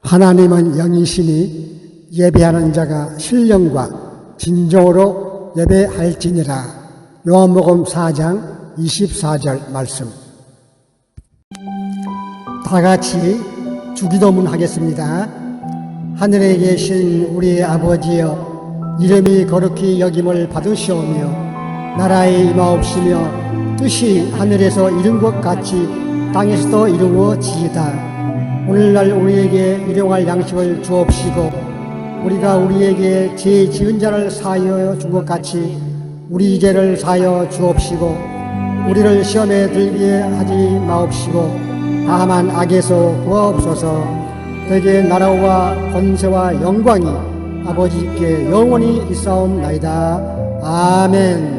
하나님은 영이시니 예배하는 자가 신령과 진정으로 예배할지니라. 요한복음 4장 24절 말씀. 다 같이 주기도문 하겠습니다. 하늘에 계신 우리 아버지여, 이름이 거룩히 여김을 받으시오며 나라의 임하옵시며 뜻이 하늘에서 이룬 것 같이 땅에서도 이루어지이다. 오늘날 우리에게 일용할 양식을 주옵시고 우리가 우리에게 죄 지은 자를 사하여 준 것 같이 우리 죄를 사하여 주옵시고 우리를 시험에 들게 하지 마옵시고 다만 악에서 구하옵소서. 대개 나라와 권세와 영광이 아버지께 영원히 있사옵나이다. 아멘.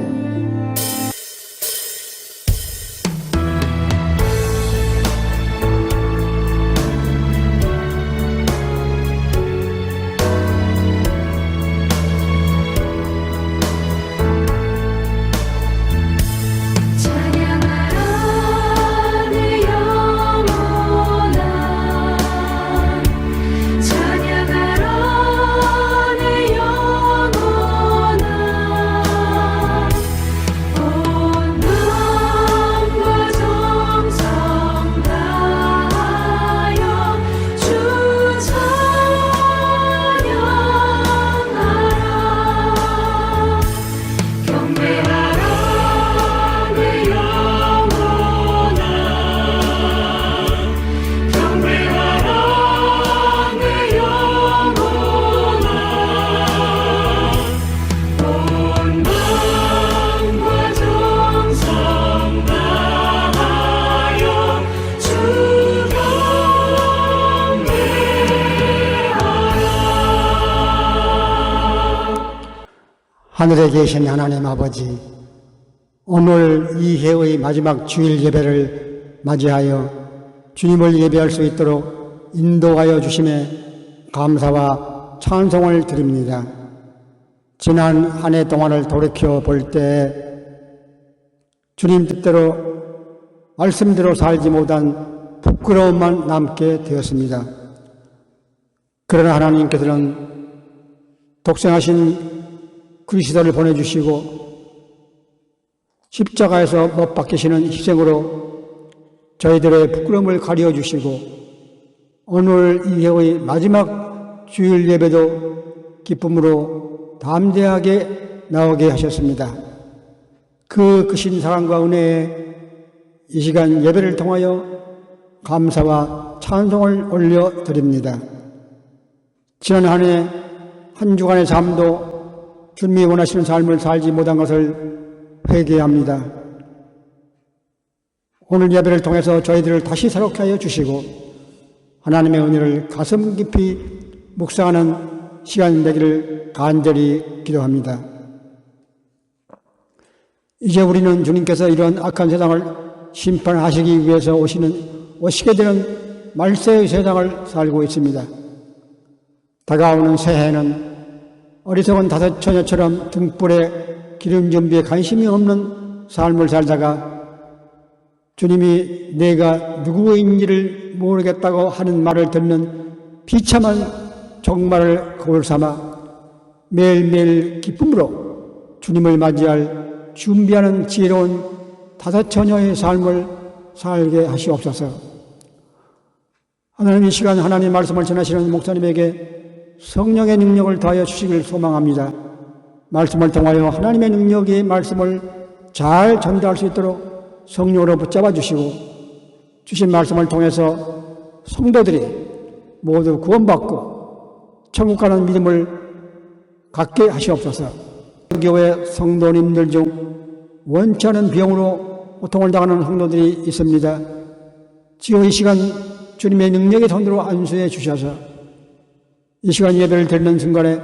하늘에 계신 하나님 아버지, 오늘 이 해의 마지막 주일 예배를 맞이하여 주님을 예배할 수 있도록 인도하여 주심에 감사와 찬송을 드립니다. 지난 한 해 동안을 돌이켜 볼 때 주님 뜻대로 말씀대로 살지 못한 부끄러움만 남게 되었습니다. 그러나 하나님께서는 독생하신 그리스도를 보내주시고 십자가에서 못 박히시는 희생으로 저희들의 부끄러움을 가려주시고 오늘 이 해의 마지막 주일 예배도 기쁨으로 담대하게 나오게 하셨습니다. 그 크신 사랑과 은혜에 이 시간 예배를 통하여 감사와 찬송을 올려드립니다. 지난 한 해 한 주간의 삶도 주님이 원하시는 삶을 살지 못한 것을 회개합니다. 오늘 예배를 통해서 저희들을 다시 새롭게 하여 주시고 하나님의 은혜를 가슴 깊이 묵상하는 시간 되기를 간절히 기도합니다. 이제 우리는 주님께서 이런 악한 세상을 심판하시기 위해서 오시게 되는 말세의 세상을 살고 있습니다. 다가오는 새해는 어리석은 다섯 처녀처럼 등불에 기름 준비에 관심이 없는 삶을 살다가 주님이 내가 누구인지를 모르겠다고 하는 말을 듣는 비참한 종말을 거울 삼아 매일매일 기쁨으로 주님을 맞이할 준비하는 지혜로운 다섯 처녀의 삶을 살게 하시옵소서. 하나님, 이 시간 하나님 말씀을 전하시는 목사님에게 성령의 능력을 더하여 주시길 소망합니다. 말씀을 통하여 하나님의 능력의 말씀을 잘 전달할 수 있도록 성령으로 붙잡아 주시고 주신 말씀을 통해서 성도들이 모두 구원받고 천국 가는 믿음을 갖게 하시옵소서. 교회 성도님들 중 원치 않은 병으로 고통을 당하는 성도들이 있습니다. 지금 이 시간 주님의 능력의 손으로 안수해 주셔서 이 시간 예배를 드리는 순간에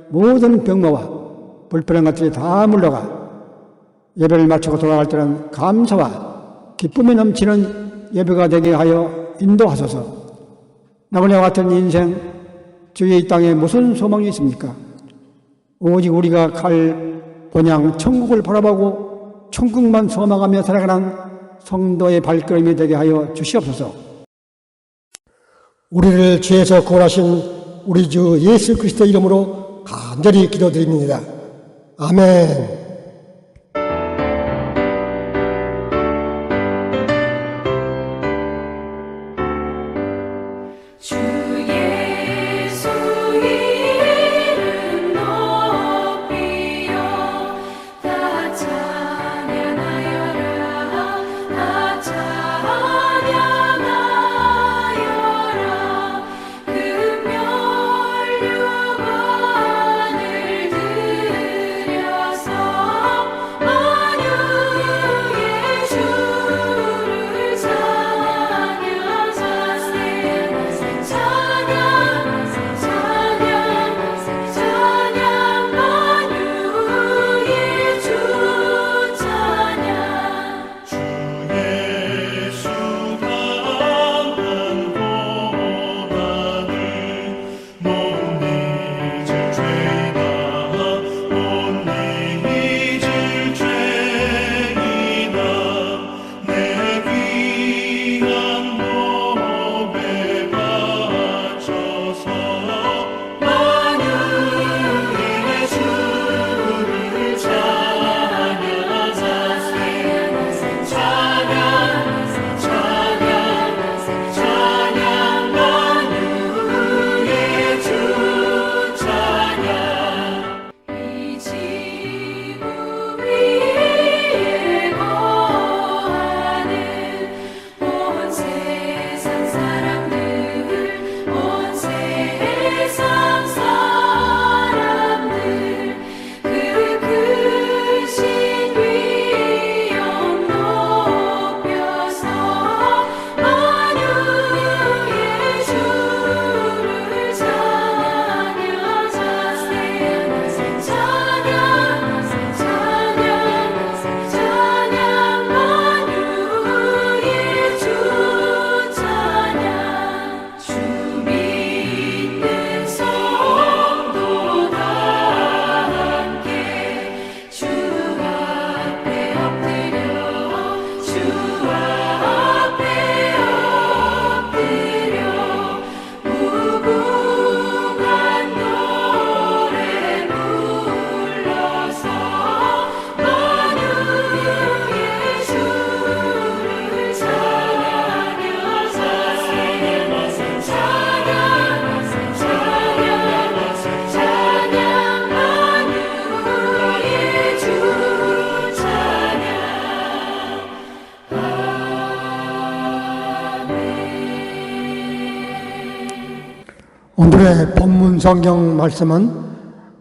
모든 병마와 불편한 것들이 다 물러가 예배를 마치고 돌아갈 때는 감사와 기쁨이 넘치는 예배가 되게 하여 인도하소서. 나그네와 같은 인생, 주의 이 땅에 무슨 소망이 있습니까? 오직 우리가 갈 본향 천국을 바라보고 천국만 소망하며 살아가는 성도의 발걸음이 되게 하여 주시옵소서. 우리를 죄에서 구원하신 우리 주 예수 그리스도 이름으로 간절히 기도드립니다. 아멘. 오늘의 본문 성경 말씀은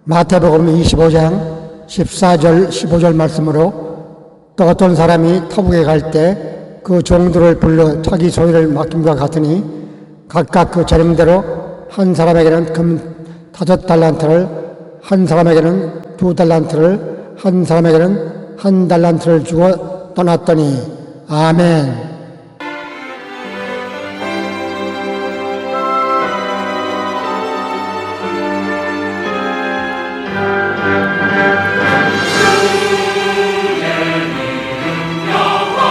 마태복음 25장 14절 15절 말씀으로 또 어떤 사람이 터북에 갈 때 그 종들을 불러 자기 소유를 맡김과 같으니 각각 그 재능대로 한 사람에게는 금 5달란트를 한 사람에게는 2달란트를 한 사람에게는 1달란트를 주고 떠났더니 아멘. 주의 이름 영원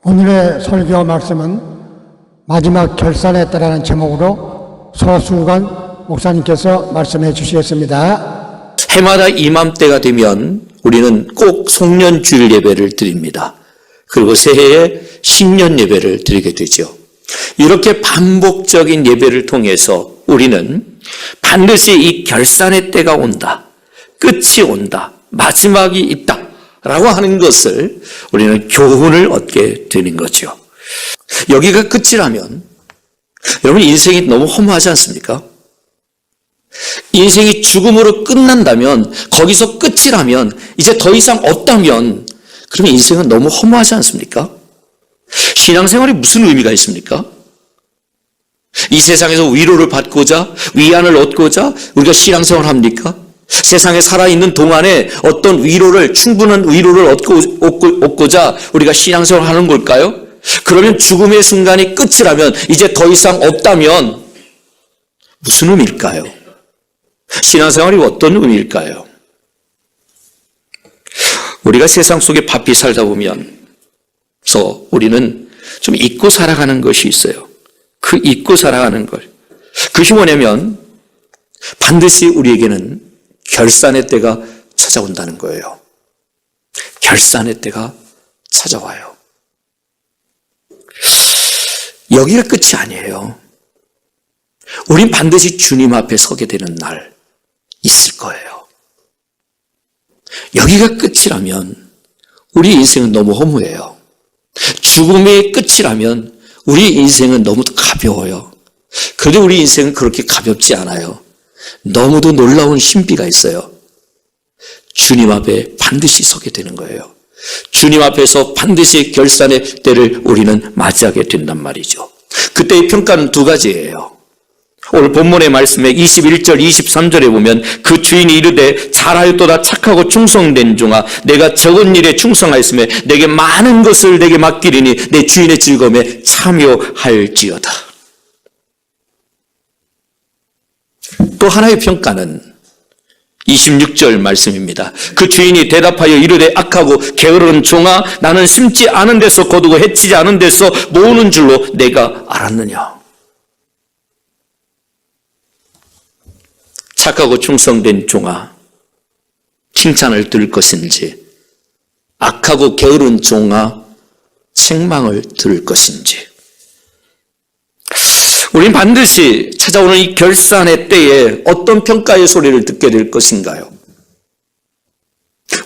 오늘의 설교 말씀은 마지막 결산에 따라는 제목으로 서수관 목사님께서 말씀해 주시겠습니다. 해마다 이맘때가 되면 우리는 꼭 송년주일 예배를 드립니다. 그리고 새해에 신년 예배를 드리게 되죠. 이렇게 반복적인 예배를 통해서 우리는 반드시 이 결산의 때가 온다, 끝이 온다, 마지막이 있다 라고 하는 것을 우리는 교훈을 얻게 되는 거죠. 여기가 끝이라면 여러분 인생이 너무 허무하지 않습니까? 인생이 죽음으로 끝난다면, 거기서 끝이라면, 이제 더 이상 없다면 그러면 인생은 너무 허무하지 않습니까? 신앙생활이 무슨 의미가 있습니까? 이 세상에서 위로를 받고자, 위안을 얻고자 우리가 신앙생활을 합니까? 세상에 살아있는 동안에 어떤 위로를, 충분한 위로를 얻고자 우리가 신앙생활을 하는 걸까요? 그러면 죽음의 순간이 끝이라면, 이제 더 이상 없다면 무슨 의미일까요? 신앙생활이 어떤 의미일까요? 우리가 세상 속에 바삐 살다 보면서 우리는 좀 잊고 살아가는 것이 있어요. 그 잊고 살아가는 걸. 그것이 뭐냐면 반드시 우리에게는 결산의 때가 찾아온다는 거예요. 결산의 때가 찾아와요. 여기가 끝이 아니에요. 우린 반드시 주님 앞에 서게 되는 날 있을 거예요. 여기가 끝이라면 우리 인생은 너무 허무해요. 죽음의 끝이라면 우리 인생은 너무 가벼워요. 그런데 우리 인생은 그렇게 가볍지 않아요. 너무도 놀라운 신비가 있어요. 주님 앞에 반드시 서게 되는 거예요. 주님 앞에서 반드시 결산의 때를 우리는 맞이하게 된단 말이죠. 그때의 평가는 두 가지예요. 오늘 본문의 말씀에 21절, 23절에 보면 그 주인이 이르되 잘하였도다 착하고 충성된 종아, 내가 적은 일에 충성하였으며 내게 많은 것을 내게 맡기리니 내 주인의 즐거움에 참여할지어다. 또 하나의 평가는 26절 말씀입니다. 그 주인이 대답하여 이르되 악하고 게으른 종아, 나는 심지 않은 데서 거두고 해치지 않은 데서 모으는 줄로 내가 알았느냐. 착하고 충성된 종아, 칭찬을 들을 것인지, 악하고 게으른 종아, 책망을 들을 것인지. 우린 반드시 찾아오는 이 결산의 때에 어떤 평가의 소리를 듣게 될 것인가요?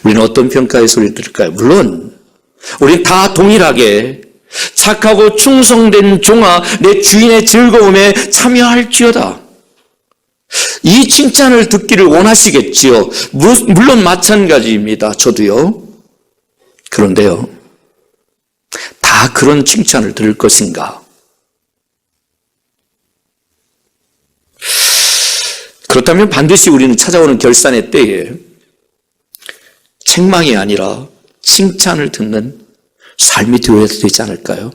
우리는 어떤 평가의 소리를 들을까요? 물론 우린 다 동일하게 착하고 충성된 종아, 내 주인의 즐거움에 참여할지어다. 이 칭찬을 듣기를 원하시겠지요. 물론 마찬가지입니다. 저도요. 그런데요, 다 그런 칭찬을 들을 것인가? 그렇다면 반드시 우리는 찾아오는 결산의 때에 책망이 아니라 칭찬을 듣는 삶이 되어야 되지 않을까요?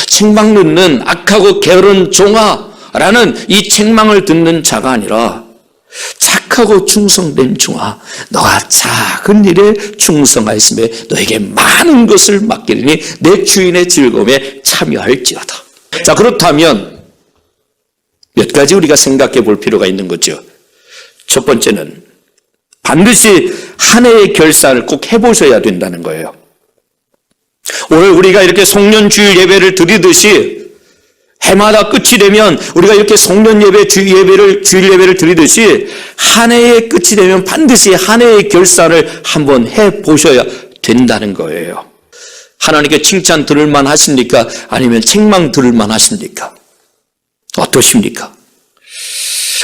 책망 듣는 악하고 게으른 종아라는 이 책망을 듣는 자가 아니라 착하고 충성된 종아, 너가 작은 일에 충성하였으며 너에게 많은 것을 맡기리니 내 주인의 즐거움에 참여할지어다. 자, 그렇다면 몇 가지 우리가 생각해 볼 필요가 있는 거죠. 첫 번째는 반드시 한 해의 결산을 꼭 해보셔야 된다는 거예요. 오늘 우리가 이렇게 송년주일 예배를 드리듯이 해마다 끝이 되면 우리가 이렇게 송년 예배, 주일 예배를 드리듯이 한 해의 끝이 되면 반드시 한 해의 결산을 한번 해보셔야 된다는 거예요. 하나님께 칭찬 들을 만 하십니까? 아니면 책망 들을 만 하십니까? 어떠십니까?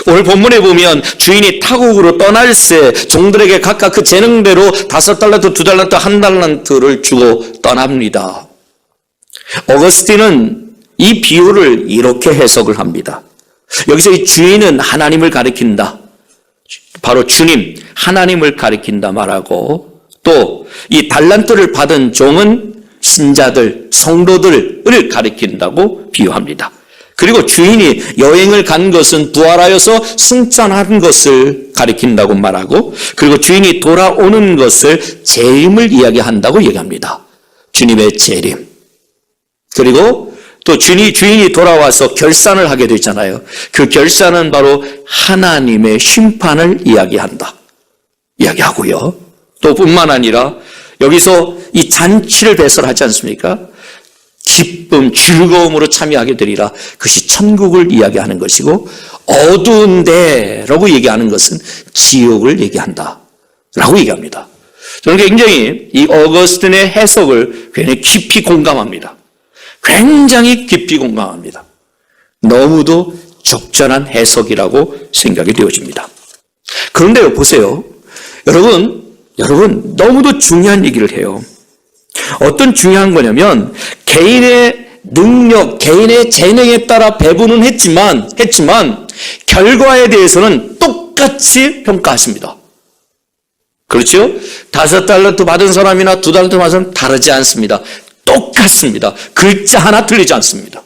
오늘 본문에 보면 주인이 타국으로 떠날 새 종들에게 각각 그 재능대로 5달란트, 2달란트, 1달란트를 주고 떠납니다. 어거스틴은 이 비유를 이렇게 해석을 합니다. 여기서 이 주인은 하나님을 가리킨다. 바로 주님, 하나님을 가리킨다 말하고, 또 이 달란트를 받은 종은 신자들, 성도들을 가리킨다고 비유합니다. 그리고 주인이 여행을 간 것은 부활하여서 승천하는 것을 가리킨다고 말하고, 그리고 주인이 돌아오는 것을 재림을 이야기한다고 얘기합니다. 주님의 재림. 그리고 또 주인이 돌아와서 결산을 하게 되잖아요. 그 결산은 바로 하나님의 심판을 이야기하고요. 또 뿐만 아니라 여기서 이 잔치를 배설하지 않습니까? 기쁨, 즐거움으로 참여하게 되리라. 그것이 천국을 이야기하는 것이고, 어두운 데라고 얘기하는 것은 지옥을 얘기한다 라고 얘기합니다. 저는 굉장히 이 어거스틴의 해석을 굉장히 깊이 공감합니다. 굉장히 깊이 공감합니다. 너무도 적절한 해석이라고 생각이 되어집니다. 그런데요, 보세요. 여러분 너무도 중요한 얘기를 해요. 어떤 중요한 거냐면 개인의 능력, 개인의 재능에 따라 배분은 했지만 결과에 대해서는 똑같이 평가하십니다. 그렇죠? 5달란트 받은 사람이나 2달란트 받은 사람 다르지 않습니다. 똑같습니다. 글자 하나 틀리지 않습니다.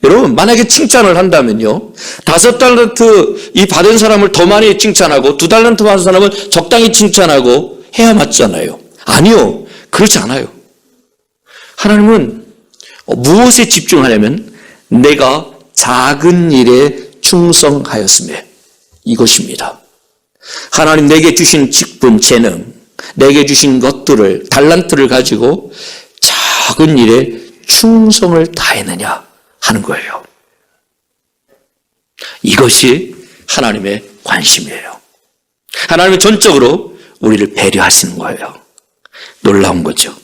여러분, 만약에 칭찬을 한다면요, 5달란트 이 받은 사람을 더 많이 칭찬하고 2달란트 받은 사람은 적당히 칭찬하고 해야 맞잖아요. 아니요, 그렇지 않아요. 하나님은 무엇에 집중하냐면 내가 작은 일에 충성하였으며, 이것입니다. 하나님 내게 주신 직분, 재능, 내게 주신 것들을, 달란트를 가지고 작은 일에 충성을 다했느냐 하는 거예요. 이것이 하나님의 관심이에요. 하나님은 전적으로 우리를 배려하시는 거예요. 놀라운 거죠.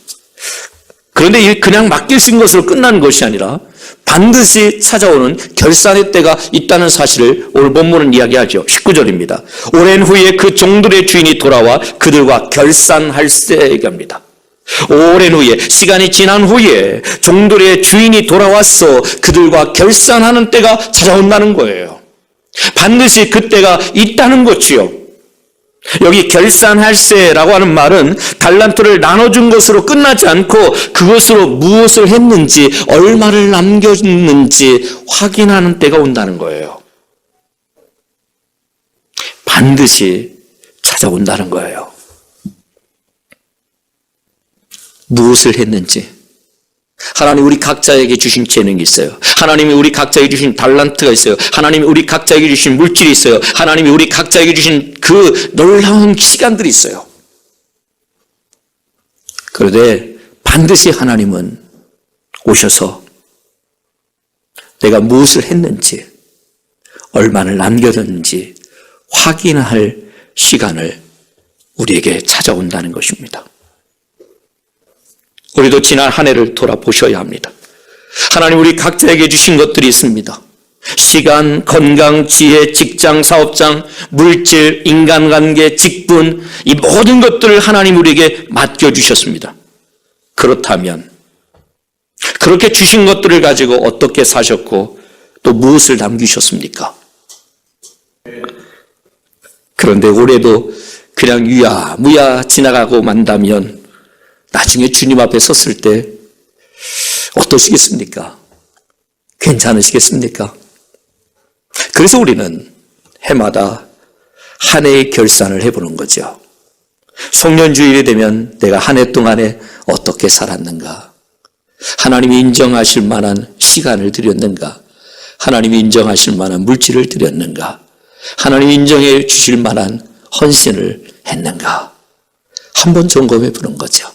그런데 그냥 맡기신 것으로 끝난 것이 아니라 반드시 찾아오는 결산의 때가 있다는 사실을 오늘 본문은 이야기하죠. 19절입니다. 오랜 후에 그 종들의 주인이 돌아와 그들과 결산할세 얘기합니다. 오랜 후에, 시간이 지난 후에 종들의 주인이 돌아와서 그들과 결산하는 때가 찾아온다는 거예요. 반드시 그 때가 있다는 거지요. 여기 결산할세라고 하는 말은 달란트를 나눠준 것으로 끝나지 않고 그것으로 무엇을 했는지, 얼마를 남겼는지 확인하는 때가 온다는 거예요. 반드시 찾아온다는 거예요. 무엇을 했는지. 하나님 우리 각자에게 주신 재능이 있어요. 하나님이 우리 각자에게 주신 달란트가 있어요. 하나님이 우리 각자에게 주신 물질이 있어요. 하나님이 우리 각자에게 주신 그 놀라운 시간들이 있어요. 그런데 반드시 하나님은 오셔서 내가 무엇을 했는지, 얼마를 남겨뒀는지 확인할 시간을 우리에게 찾아온다는 것입니다. 우리도 지난 한 해를 돌아보셔야 합니다. 하나님 우리 각자에게 주신 것들이 있습니다. 시간, 건강, 지혜, 직장, 사업장, 물질, 인간관계, 직분, 이 모든 것들을 하나님 우리에게 맡겨주셨습니다. 그렇다면 그렇게 주신 것들을 가지고 어떻게 사셨고 또 무엇을 남기셨습니까? 그런데 올해도 그냥 유야무야 지나가고 만다면 나중에 주님 앞에 섰을 때 어떠시겠습니까? 괜찮으시겠습니까? 그래서 우리는 해마다 한 해의 결산을 해보는 거죠. 송년주일이 되면 내가 한 해 동안에 어떻게 살았는가? 하나님이 인정하실 만한 시간을 드렸는가? 하나님이 인정하실 만한 물질을 드렸는가? 하나님이 인정해 주실 만한 헌신을 했는가? 한번 점검해 보는 거죠.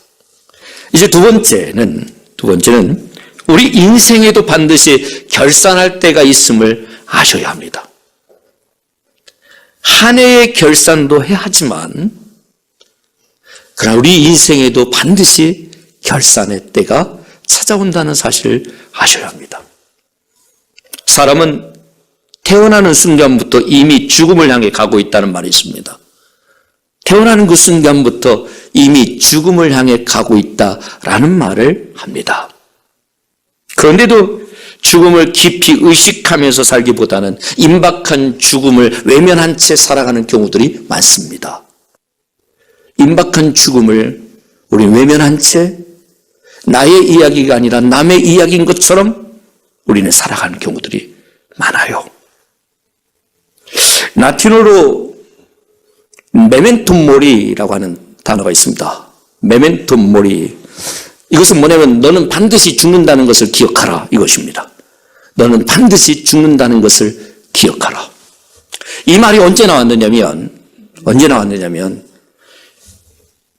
이제 두 번째는 우리 인생에도 반드시 결산할 때가 있음을 아셔야 합니다. 한 해의 결산도 해야 하지만 그러나 우리 인생에도 반드시 결산의 때가 찾아온다는 사실을 아셔야 합니다. 사람은 태어나는 순간부터 이미 죽음을 향해 가고 있다는 말이 있습니다. 태어나는 그 순간부터 이미 죽음을 향해 가고 있다라는 말을 합니다. 그런데도 죽음을 깊이 의식하면서 살기보다는 임박한 죽음을 외면한 채 살아가는 경우들이 많습니다. 임박한 죽음을 우리 외면한 채 나의 이야기가 아니라 남의 이야기인 것처럼 우리는 살아가는 경우들이 많아요. 라틴어로 메멘토 모리라고 하는 단어가 있습니다. 메멘토 모리. 이것은 뭐냐면 너는 반드시 죽는다는 것을 기억하라 이것입니다. 너는 반드시 죽는다는 것을 기억하라. 이 말이 언제 나왔느냐면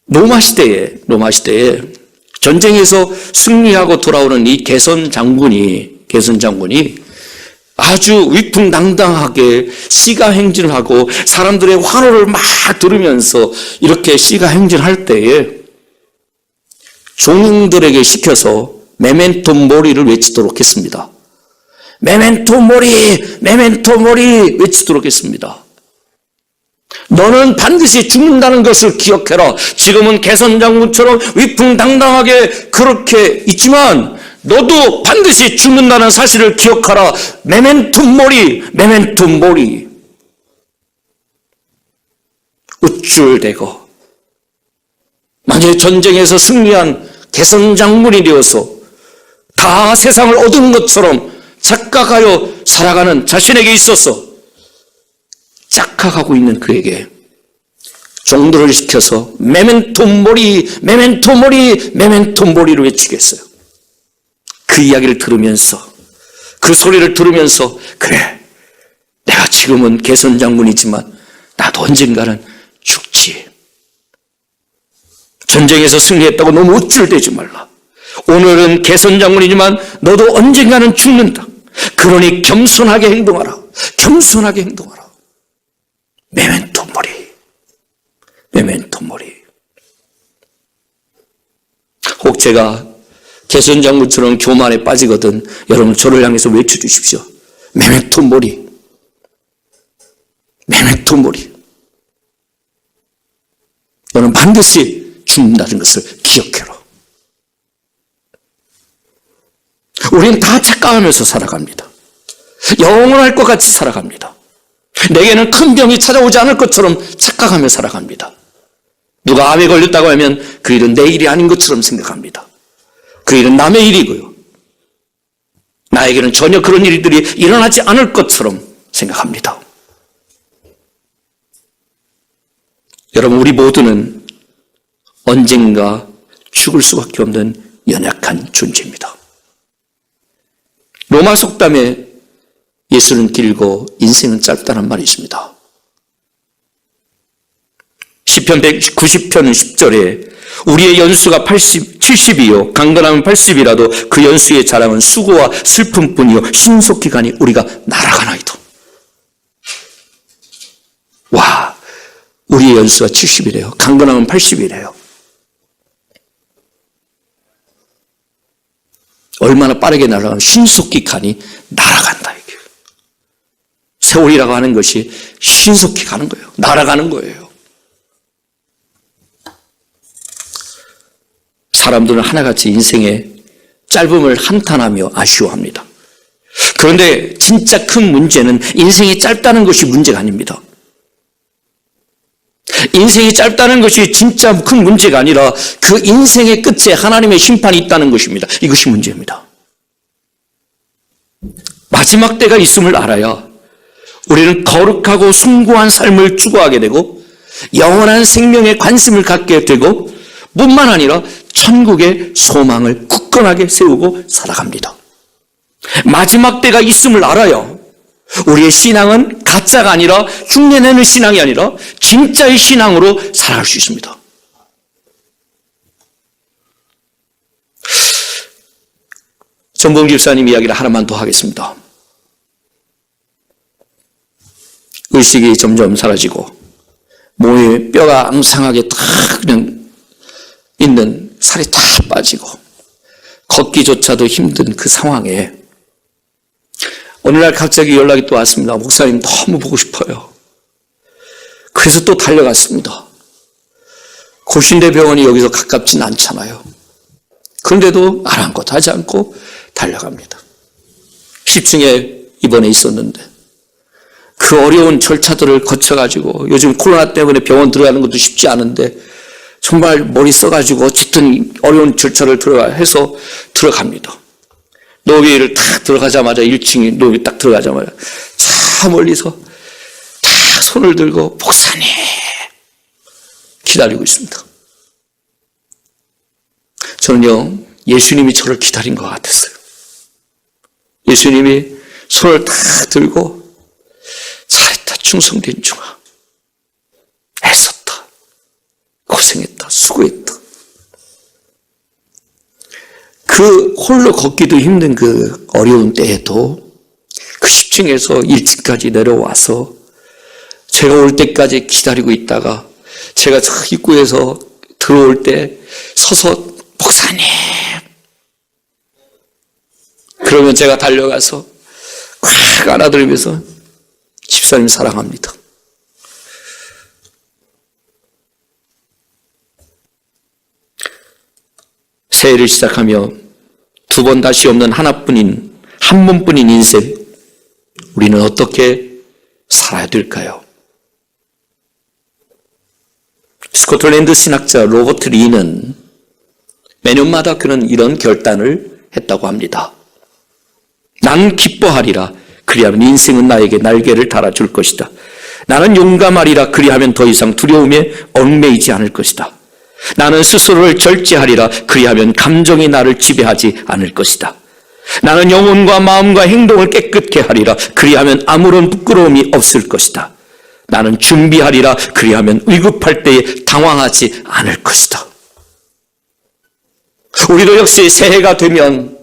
로마 시대에 전쟁에서 승리하고 돌아오는 이 개선 장군이 아주 위풍당당하게 시가 행진을 하고 사람들의 환호를 막 들으면서 이렇게 시가 행진할 때에 종들에게 시켜서 메멘토 모리를 외치도록 했습니다. 메멘토 모리, 메멘토 모리 외치도록 했습니다. 너는 반드시 죽는다는 것을 기억해라. 지금은 개선장군처럼 위풍당당하게 그렇게 있지만 너도 반드시 죽는다는 사실을 기억하라. 메멘토 모리, 메멘토 모리. 우쭐대고 만약에 전쟁에서 승리한 개선장군이 되어서 다 세상을 얻은 것처럼 착각하여 살아가는 자신에게 있어서 착각하고 있는 그에게 종들을 시켜서 메멘토 모리, 메멘토 모리, 메멘토 모리를 외치겠어요. 그 이야기를 들으면서 그 소리를 들으면서 그래 내가 지금은 개선장군이지만 나도 언젠가는 죽지. 전쟁에서 승리했다고 너무 우쭐대지 말라. 오늘은 개선장군이지만 너도 언젠가는 죽는다. 그러니 겸손하게 행동하라. 겸손하게 행동하라. 메멘토 모리. 메멘토 모리. 혹 제가 개선장군처럼 교만에 빠지거든 여러분 저를 향해서 외쳐주십시오. 메멘토 모리. 메멘토 모리. 너는 반드시 죽는다는 것을 기억해라. 우리는 다 착각하면서 살아갑니다. 영원할 것 같이 살아갑니다. 내게는 큰 병이 찾아오지 않을 것처럼 착각하며 살아갑니다. 누가 암에 걸렸다고 하면 그 일은 내 일이 아닌 것처럼 생각합니다. 그 일은 남의 일이고요. 나에게는 전혀 그런 일들이 일어나지 않을 것처럼 생각합니다. 여러분 우리 모두는 언젠가 죽을 수밖에 없는 연약한 존재입니다. 로마 속담에 예수는 길고 인생은 짧다는 말이 있습니다. 시편 190편 10절에 우리의 연수가 70이요 강건하면 80이라도 그 연수의 자랑은 수고와 슬픔뿐이요 신속히 가니 우리가 날아가나이다. 와, 우리의 연수가 70이래요. 강건하면 80이래요. 얼마나 빠르게 날아가는, 신속히 가니 날아간다. 이게. 세월이라고 하는 것이 신속히 가는 거예요. 날아가는 거예요. 사람들은 하나같이 인생의 짧음을 한탄하며 아쉬워합니다. 그런데 진짜 큰 문제는 인생이 짧다는 것이 문제가 아닙니다. 인생이 짧다는 것이 진짜 큰 문제가 아니라 그 인생의 끝에 하나님의 심판이 있다는 것입니다. 이것이 문제입니다. 마지막 때가 있음을 알아야 우리는 거룩하고 숭고한 삶을 추구하게 되고 영원한 생명에 관심을 갖게 되고 뿐만 아니라 천국의 소망을 굳건하게 세우고 살아갑니다. 마지막 때가 있음을 알아야 우리의 신앙은 가짜가 아니라 흉내내는 신앙이 아니라 진짜의 신앙으로 살아갈 수 있습니다. 전봉 집사님 이야기를 하나만 더 하겠습니다. 의식이 점점 사라지고 몸에 뼈가 앙상하게 다 그냥 있는, 살이 다 빠지고 걷기조차도 힘든 그 상황에 어느 날 갑자기 연락이 또 왔습니다. 목사님 너무 보고 싶어요. 그래서 또 달려갔습니다. 고신대 병원이 여기서 가깝진 않잖아요. 그런데도 아랑곳하지 않고 달려갑니다. 10층에 입원해 있었는데 그 어려운 절차들을 거쳐가지고, 요즘 코로나 때문에 병원 들어가는 것도 쉽지 않은데 정말 머리 써가지고 어쨌든 어려운 절차를 해서 들어갑니다. 노비를 딱 들어가자마자 1층에 노비 딱 들어가자마자 차 멀리서 다 손을 들고 목사님 기다리고 있습니다. 저는요, 예수님이 저를 기다린 것 같았어요. 예수님이 손을 딱 들고 잘했다 충성된 중아, 애썼다, 고생했다, 수고했다. 그 홀로 걷기도 힘든 그 어려운 때에도 그 10층에서 1층까지 내려와서 제가 올 때까지 기다리고 있다가 제가 저 입구에서 들어올 때 서서 목사님, 그러면 제가 달려가서 꽉 안아드리면서 집사님 사랑합니다. 새해를 시작하며 두 번 다시 없는 한 번뿐인 인생, 우리는 어떻게 살아야 될까요? 스코틀랜드 신학자 로버트 리는 매년마다 그는 이런 결단을 했다고 합니다. 나는 기뻐하리라. 그리하면 인생은 나에게 날개를 달아줄 것이다. 나는 용감하리라. 그리하면 더 이상 두려움에 얽매이지 않을 것이다. 나는 스스로를 절제하리라. 그리하면 감정이 나를 지배하지 않을 것이다. 나는 영혼과 마음과 행동을 깨끗게 하리라. 그리하면 아무런 부끄러움이 없을 것이다. 나는 준비하리라. 그리하면 위급할 때에 당황하지 않을 것이다. 우리도 역시 새해가 되면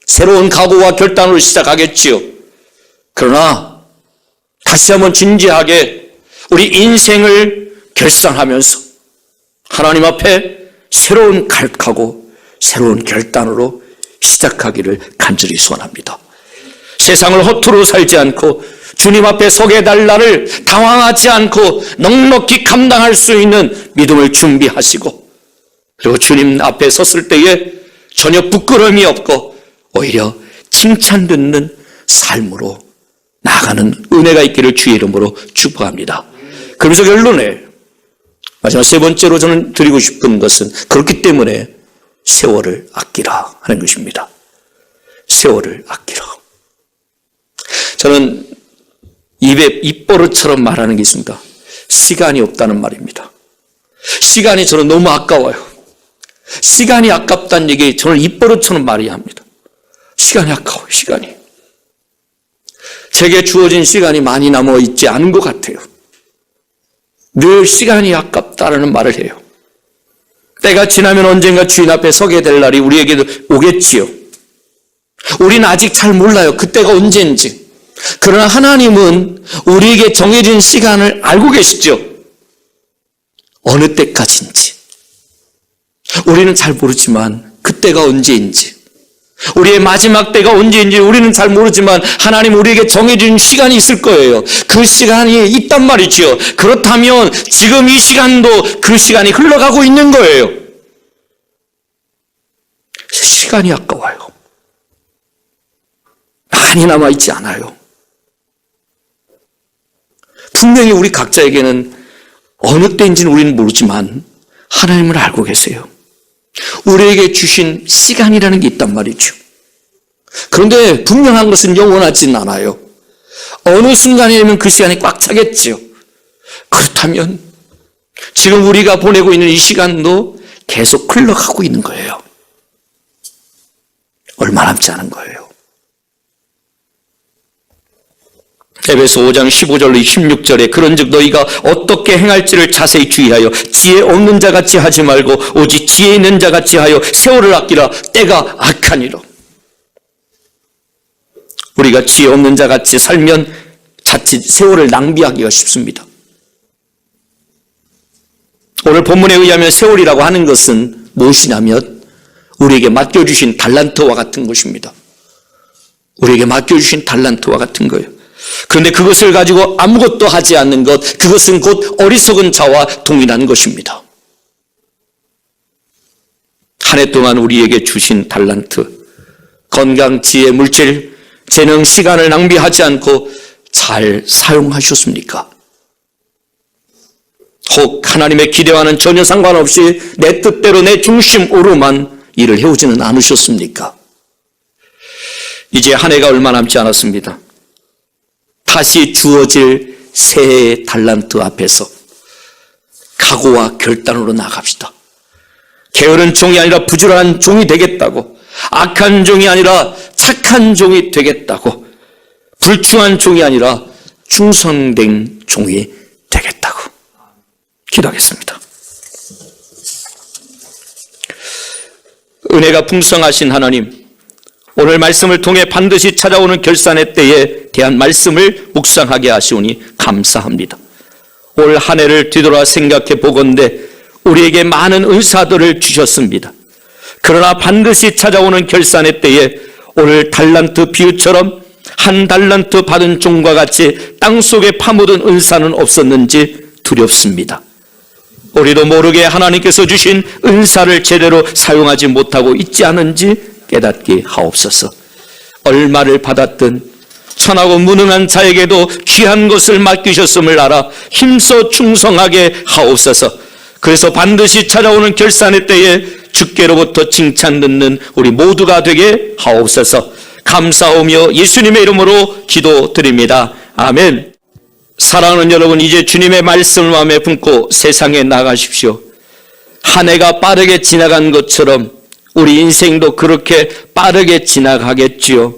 새로운 각오와 결단으로 시작하겠지요. 그러나 다시 한번 진지하게 우리 인생을 결산하면서 하나님 앞에 새로운 각오, 새로운 결단으로 시작하기를 간절히 소원합니다. 세상을 허투루 살지 않고 주님 앞에 서게 될 날을 당황하지 않고 넉넉히 감당할 수 있는 믿음을 준비하시고, 그리고 주님 앞에 섰을 때에 전혀 부끄러움이 없고 오히려 칭찬 듣는 삶으로 나아가는 은혜가 있기를 주의 이름으로 축복합니다. 그러면서 결론에 마지막 세 번째로 저는 드리고 싶은 것은, 그렇기 때문에 세월을 아끼라 하는 것입니다. 세월을 아끼라. 저는 입에 입버릇처럼 말하는 게 있습니다. 시간이 없다는 말입니다. 시간이 저는 너무 아까워요. 시간이 아깝다는 얘기 저는 입버릇처럼 말해야 합니다. 시간이 아까워요. 시간이. 제게 주어진 시간이 많이 남아있지 않은 것 같아요. 늘 시간이 아깝다라는 말을 해요. 때가 지나면 언젠가 주인 앞에 서게 될 날이 우리에게도 오겠지요. 우리는 아직 잘 몰라요. 그때가 언제인지. 그러나 하나님은 우리에게 정해진 시간을 알고 계시죠. 어느 때까지인지. 우리는 잘 모르지만 그때가 언제인지, 우리의 마지막 때가 언제인지 우리는 잘 모르지만 하나님 우리에게 정해진 시간이 있을 거예요. 그 시간이 있단 말이죠. 그렇다면 지금 이 시간도 그 시간이 흘러가고 있는 거예요. 시간이 아까워요. 많이 남아있지 않아요. 분명히 우리 각자에게는 어느 때인지는 우리는 모르지만 하나님을 알고 계세요. 우리에게 주신 시간이라는 게 있단 말이죠. 그런데 분명한 것은 영원하지는 않아요. 어느 순간이면 그 시간이 꽉 차겠죠. 그렇다면 지금 우리가 보내고 있는 이 시간도 계속 흘러가고 있는 거예요. 얼마 남지 않은 거예요. 에베소 5장 15절로 16절에 그런즉 너희가 어떻게 행할지를 자세히 주의하여 지혜 없는 자같이 하지 말고 오직 지혜 있는 자같이 하여 세월을 아끼라. 때가 악하니라. 우리가 지혜 없는 자같이 살면 자칫 세월을 낭비하기가 쉽습니다. 오늘 본문에 의하면 세월이라고 하는 것은 무엇이냐면 우리에게 맡겨주신 달란트와 같은 것입니다. 우리에게 맡겨주신 달란트와 같은 거예요. 그런데 그것을 가지고 아무것도 하지 않는 것, 그것은 곧 어리석은 자와 동일한 것입니다. 한 해 동안 우리에게 주신 달란트, 건강, 지혜, 물질, 재능, 시간을 낭비하지 않고 잘 사용하셨습니까? 혹 하나님의 기대와는 전혀 상관없이 내 뜻대로 내 중심으로만 일을 해오지는 않으셨습니까? 이제 한 해가 얼마 남지 않았습니다. 다시 주어질 새해의 달란트 앞에서 각오와 결단으로 나갑시다. 게으른 종이 아니라 부지런한 종이 되겠다고, 악한 종이 아니라 착한 종이 되겠다고, 불충한 종이 아니라 충성된 종이 되겠다고. 기도하겠습니다. 은혜가 풍성하신 하나님, 오늘 말씀을 통해 반드시 찾아오는 결산의 때에 대한 말씀을 묵상하게 하시오니 감사합니다. 올 한 해를 뒤돌아 생각해 보건대 우리에게 많은 은사들을 주셨습니다. 그러나 반드시 찾아오는 결산의 때에 오늘 달란트 비유처럼 한 달란트 받은 종과 같이 땅속에 파묻은 은사는 없었는지 두렵습니다. 우리도 모르게 하나님께서 주신 은사를 제대로 사용하지 못하고 있지 않은지 깨닫게 하옵소서. 얼마를 받았든 천하고 무능한 자에게도 귀한 것을 맡기셨음을 알아 힘써 충성하게 하옵소서. 그래서 반드시 찾아오는 결산의 때에 주께로부터 칭찬 듣는 우리 모두가 되게 하옵소서. 감사하며 예수님의 이름으로 기도드립니다. 아멘. 사랑하는 여러분, 이제 주님의 말씀을 마음에 품고 세상에 나가십시오. 한 해가 빠르게 지나간 것처럼 우리 인생도 그렇게 빠르게 지나가겠지요.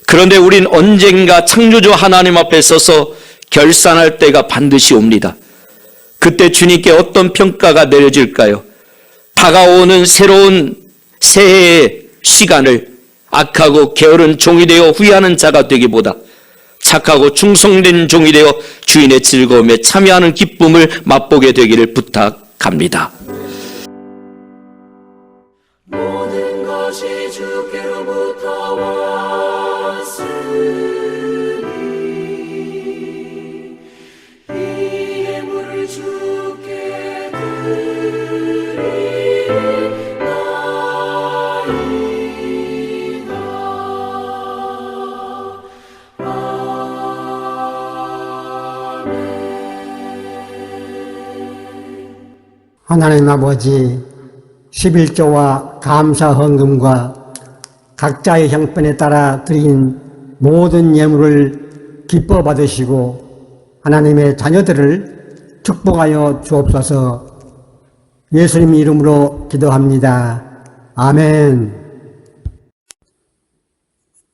그런데 우린 언젠가 창조주 하나님 앞에 서서 결산할 때가 반드시 옵니다. 그때 주님께 어떤 평가가 내려질까요? 다가오는 새로운 새해의 시간을 악하고 게으른 종이 되어 후회하는 자가 되기보다 착하고 충성된 종이 되어 주인의 즐거움에 참여하는 기쁨을 맛보게 되기를 부탁합니다. 모든 것이 주께로부터 왔으니 이 예물을 주께 하나님 아버지, 11조와 감사 헌금과 각자의 형편에 따라 드린 모든 예물을 기뻐 받으시고 하나님의 자녀들을 축복하여 주옵소서. 예수님 이름으로 기도합니다. 아멘.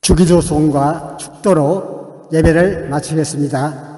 주기도 송과 축도로 예배를 마치겠습니다.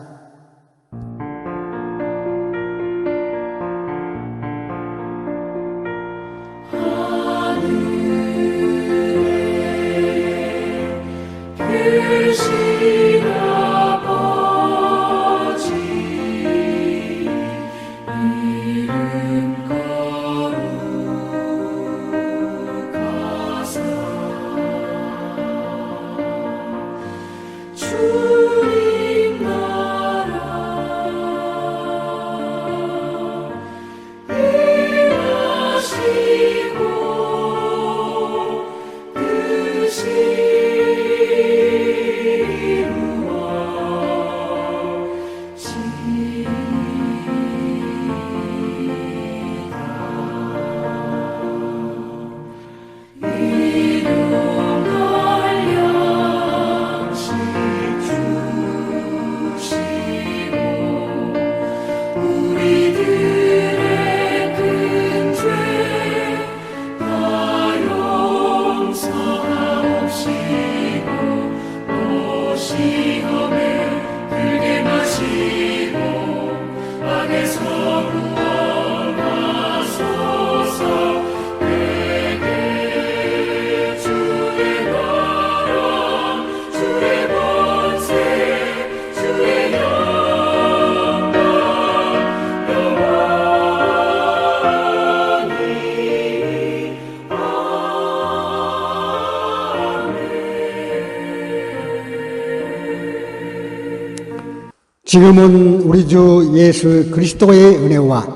지금은 우리 주 예수 그리스도의 은혜와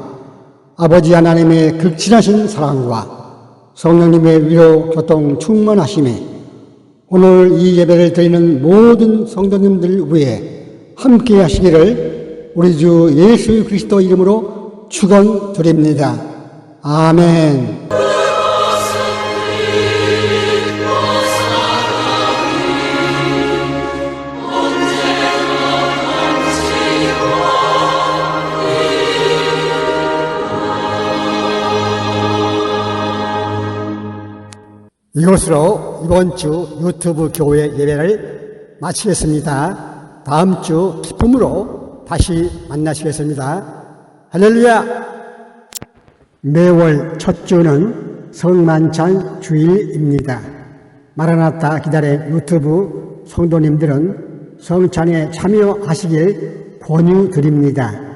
아버지 하나님의 극진하신 사랑과 성령님의 위로 교통 충만하심에 오늘 이 예배를 드리는 모든 성도님들 위해 함께 하시기를 우리 주 예수 그리스도 이름으로 축원드립니다. 아멘. 이것으로 이번 주 유튜브 교회 예배를 마치겠습니다. 다음 주 기쁨으로 다시 만나시겠습니다. 할렐루야! 매월 첫 주는 성만찬 주일입니다. 마라나타 기다려 유튜브 성도님들은 성찬에 참여하시길 권유드립니다.